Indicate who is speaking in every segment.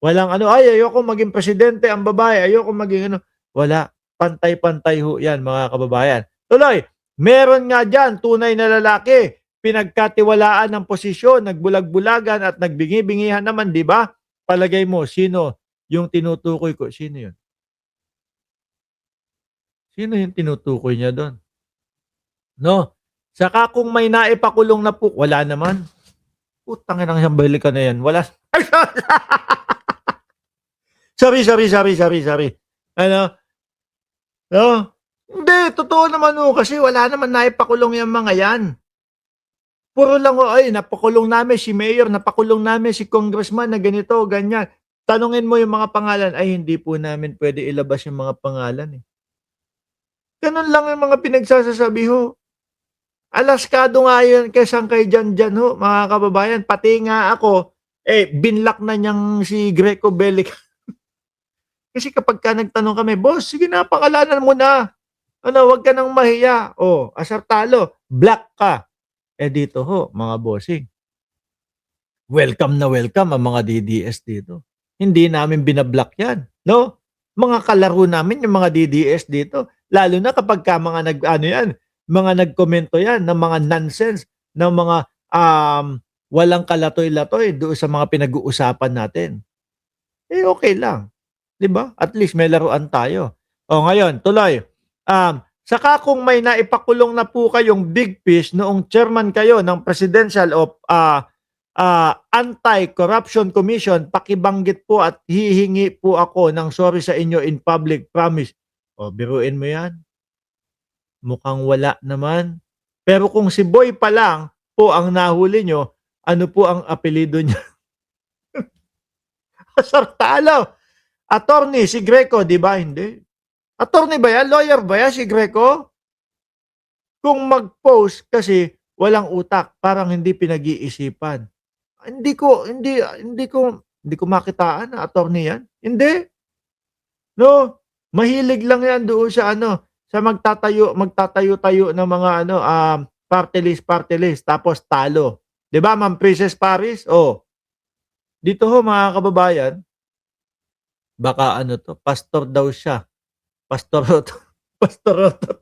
Speaker 1: Walang ano, "Ay ayoko maging presidente ang babae, ayoko maging ano." Wala, pantay-pantay ho 'yan mga kababayan. Tuloy, meron nga diyan tunay na lalaki, pinagkatiwalaan ng posisyon, nagbulag-bulagan at nagbingi-bingihan naman, 'di ba? Palagay mo sino yung tinutukoy ko, sino yun? Sino yung tinutukoy niya dun, 'no? Saka kung may naipakulong na po wala naman. Putang inang hambalikan na yan, wala ay sorry. Ano, 'no? Hindi, totoo naman ho, kasi wala naman naipakulong yang mga yan. Puro lang ho, "Ay napakulong namin si mayor, napakulong namin si congressman na ganito, ganyan." Tanungin mo yung mga pangalan, "Ay hindi po namin puwede ilabas yung mga pangalan, eh." Gano'n lang yung mga pinagsasasabi ho. Alaskado nga yan kay sangkay diyan-diyan ho, mga kababayan. Pati nga ako, binlock na niyang si Greco Bellic. Kasi kapagka nagtanong kami, "Boss, sige na pangalanan mo na. Ano, wag ka ng mahiya. Oh, asar talo, black ka." Dito ho, mga bossing, welcome na welcome ang mga DDS dito. Hindi namin bina-block 'yan, 'no? Mga kalaro namin yung mga DDS dito, lalo na kapagka mga nag-ano 'yan, mga nagkomento 'yan ng mga nonsense, ng mga, walang kalatoy-latoy doon sa mga pinag-uusapan natin. Okey lang, 'di ba? At least may laruan tayo. Oh, ngayon tuloy, saka kung may naipakulong na po kayong big fish noong chairman kayo ng Presidential of, Anti-Corruption Commission, pakibanggit po at hihingi po ako ng sorry sa inyo in public, promise. Oh, biruin mo 'yan, mukhang wala naman. Pero kung si Boy pa lang po ang nahuli niyo, ano po ang apelyido niya? Sartalo. Attorney si Greco, 'di ba? Hindi. Attorney ba 'yan? Lawyer ba 'yan si Greco? Kung mag-post kasi walang utak, parang hindi pinag-iisipan. Hindi ko makitaan na attorney 'yan, hindi, 'no? Mahilig lang 'yan doon sa ano, sa magtatayo-tayo ng mga ano, party list tapos talo. 'Di ba, Ma'am Princess Paris? Oh, dito ho mga kababayan, baka ano 'to, pastor daw siya, pastor ho 'to, pastor ho 'to.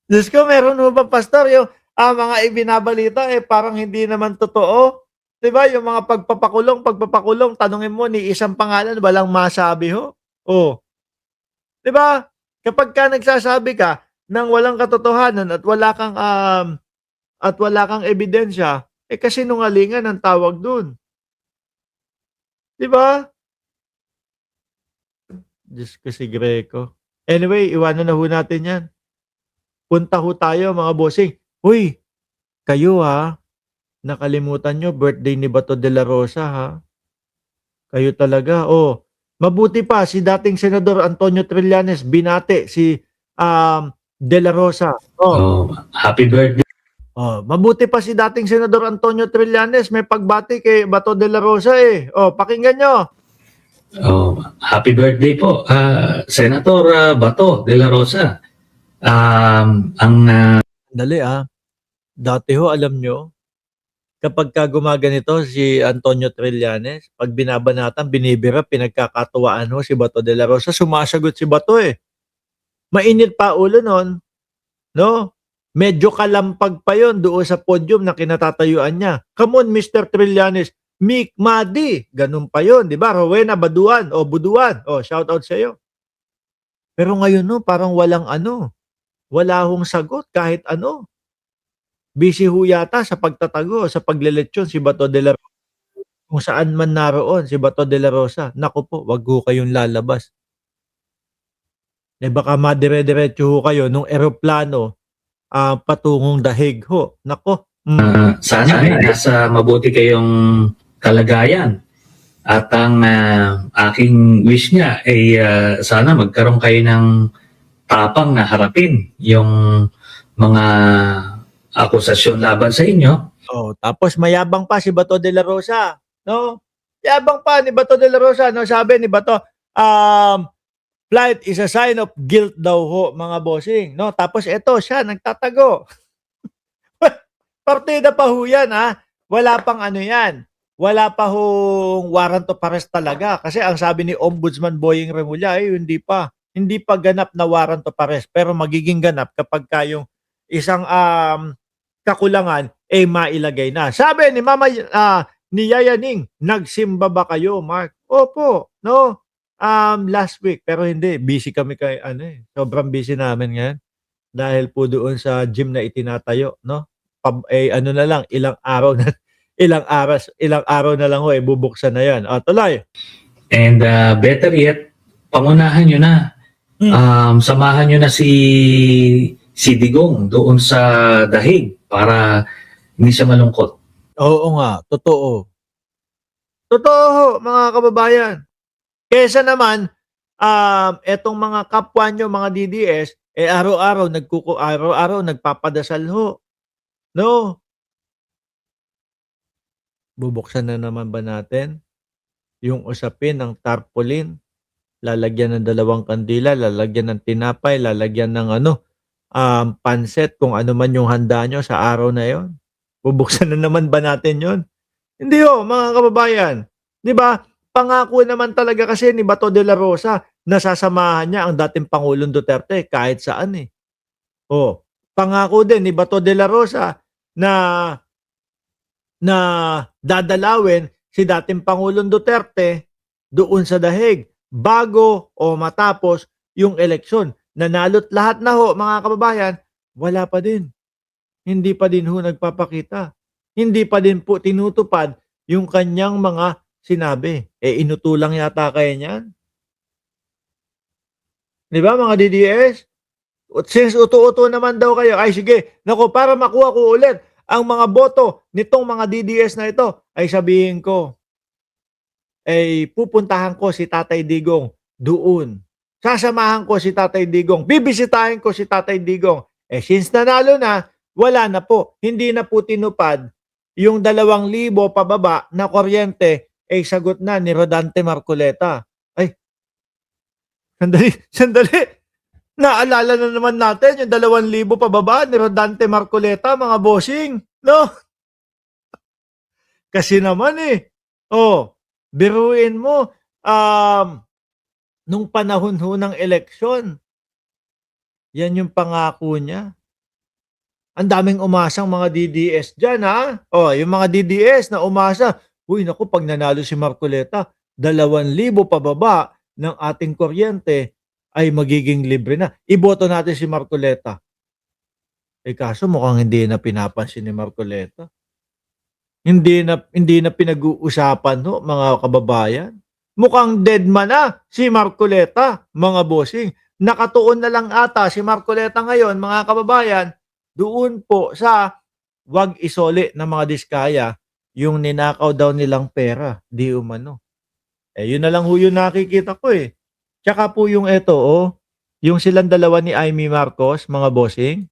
Speaker 1: Diyos ko, meron ho bang pastor yung, mga ibinabalita, parang hindi naman totoo? 'Di ba yung mga pagpapakulong, tanungin mo ni isang pangalan walang masabi ho. Oh, 'di ba? Kapagka nagsasabi ka ng walang katotohanan at wala kang ebidensya, kasinungalingan ang tawag dun, 'di ba? Diyos ko, si Greco. Anyway, iwanan na ho natin 'yan. Punta ho tayo mga bossing. Uy, kayo, nakalimutan niyo birthday ni Bato de la Rosa, ha? Kayo talaga, oh. Mabuti pa si dating Senador Antonio Trillanes binati si, de la Rosa, oh.
Speaker 2: Oh, happy birthday.
Speaker 1: Oh, mabuti pa si dating Senador Antonio Trillanes may pagbati kay Bato de la Rosa, eh. Oh, pakinggan niyo.
Speaker 2: Oh, happy birthday po, Senator Bato de la Rosa. Ang
Speaker 1: Dali, dati ho alam niyo, kapagka gumaganito si Antonio Trillanes, 'pag binabanatan, binibira, pinagkakatuwaan ho si Bato de la Rosa, sumasagot si Bato, eh. Mainit pa ulo nun, 'no? Medyo kalampag pa yon doon sa podium na kinatatayuan niya. "Come on, Mr. Trillanes, Mick Madi." Ganun pa yon, 'di ba? Rowena Baduan o Buduan, oh, shout out sa'yo. Pero ngayon 'no, parang walang ano, wala hong sagot kahit ano. Busy ho yata sa pagtatago, sa pagleletsyon si Bato de la Rosa. Kung saan man naroon si Bato de la Rosa, naku po, 'wag ho kayong lalabas. Baka madire-diretso ho kayo nung eroplano, patungong dahig ho. Naku,
Speaker 2: sana ay nasa mabuti kayong kalagayan. At ang aking wish nga ay sana magkaroon kayo ng tapang na harapin yung mga akusasyon laban sa inyo.
Speaker 1: oh, tapos mayabang pa si Bato de la Rosa, 'no? Yabang pa ni Bato de la Rosa, 'no, sabi ni Bato, flight is a sign of guilt daw ho, mga bossing, 'no? Tapos eto siya nagtatago. Partida pa ho 'yan, wala pang ano 'yan, wala pa hong warrant of arrest talaga. Kasi ang sabi ni Ombudsman Boying Remulla, hindi pa ganap na warrant of arrest. Pero magiging ganap kapag yung isang kakulangan mailagay na. Sabi ni ni Yaya Ning, nagsimba ba kayo, Mark? Opo, no? Last week, pero hindi. Busy kami sobrang busy namin ngayon. Dahil po doon sa gym na itinatayo, no? Ano na lang, ilang araw na, ilang araw na lang bubuksan na yan. Tuloy.
Speaker 2: And better yet, pangunahan nyo na. Samahan nyo na si Digong doon sa dahig para hindi siya malungkot.
Speaker 1: Oo nga, totoo. Totoo, mga kababayan. Kesa naman, etong mga kapwa nyo, mga DDS, araw-araw nagpapadasal ho. No? Bubuksan na naman ba natin yung usapin ng tarpaulin? Lalagyan ng 2 kandila, lalagyan ng tinapay, lalagyan ng pansit, kung ano man yung handa nyo sa araw na yon. Bubuksan na naman ba natin yon? Hindi ho, mga kababayan. Di ba? Pangako naman talaga kasi ni Bato de la Rosa na sasamahan niya ang dating Pangulong Duterte kahit saan eh. Pangako din ni Bato de la Rosa na dadalawin si dating Pangulong Duterte doon sa dahig bago o matapos yung eleksyon. Nanalo't lahat na ho, mga kababayan, wala pa din. Hindi pa din ho nagpapakita. Hindi pa din po tinutupad yung kanyang mga sinabi. Inutulang yata kayo niyan. Di ba, mga DDS? Since uto-uto naman daw kayo, ay sige, naku, para makuha ko ulit ang mga boto nitong mga DDS na ito, ay sabihin ko, pupuntahan ko si Tatay Digong doon. Sasamahan ko si Tatay Digong. Bibisitahin ko si Tatay Digong. Since nanalo na, wala na po. Hindi na po tinupad yung 2,000 pababa na kuryente sagot na ni Rodante Marcoleta. Sandali. Naalala na naman natin yung 2,000 pababa ni Rodante Marcoleta, mga bossing. No? Kasi naman biruin mo, nung panahon ho ng eleksyon, yan yung pangako niya. Ang daming umasang mga DDS dyan, ha? Yung mga DDS na umasa, naku, pag nanalo si Marcoleta, 2,000 pababa ng ating kuryente ay magiging libre na. Iboto natin si Marcoleta. Kaso mukhang hindi na pinapansin ni Marcoleta. Hindi na pinag-uusapan ho, mga kababayan. Mukhang dead man na si Marcoleta, mga bossing. Nakatuon na lang ata si Marcoleta ngayon, mga kababayan, doon po sa wag isoli ng mga diskaya yung ninakaw daw nilang pera, di umano. Yun na lang ho yung nakikita ko Tsaka po yung yung silang dalawa ni Amy Marcos, mga bossing,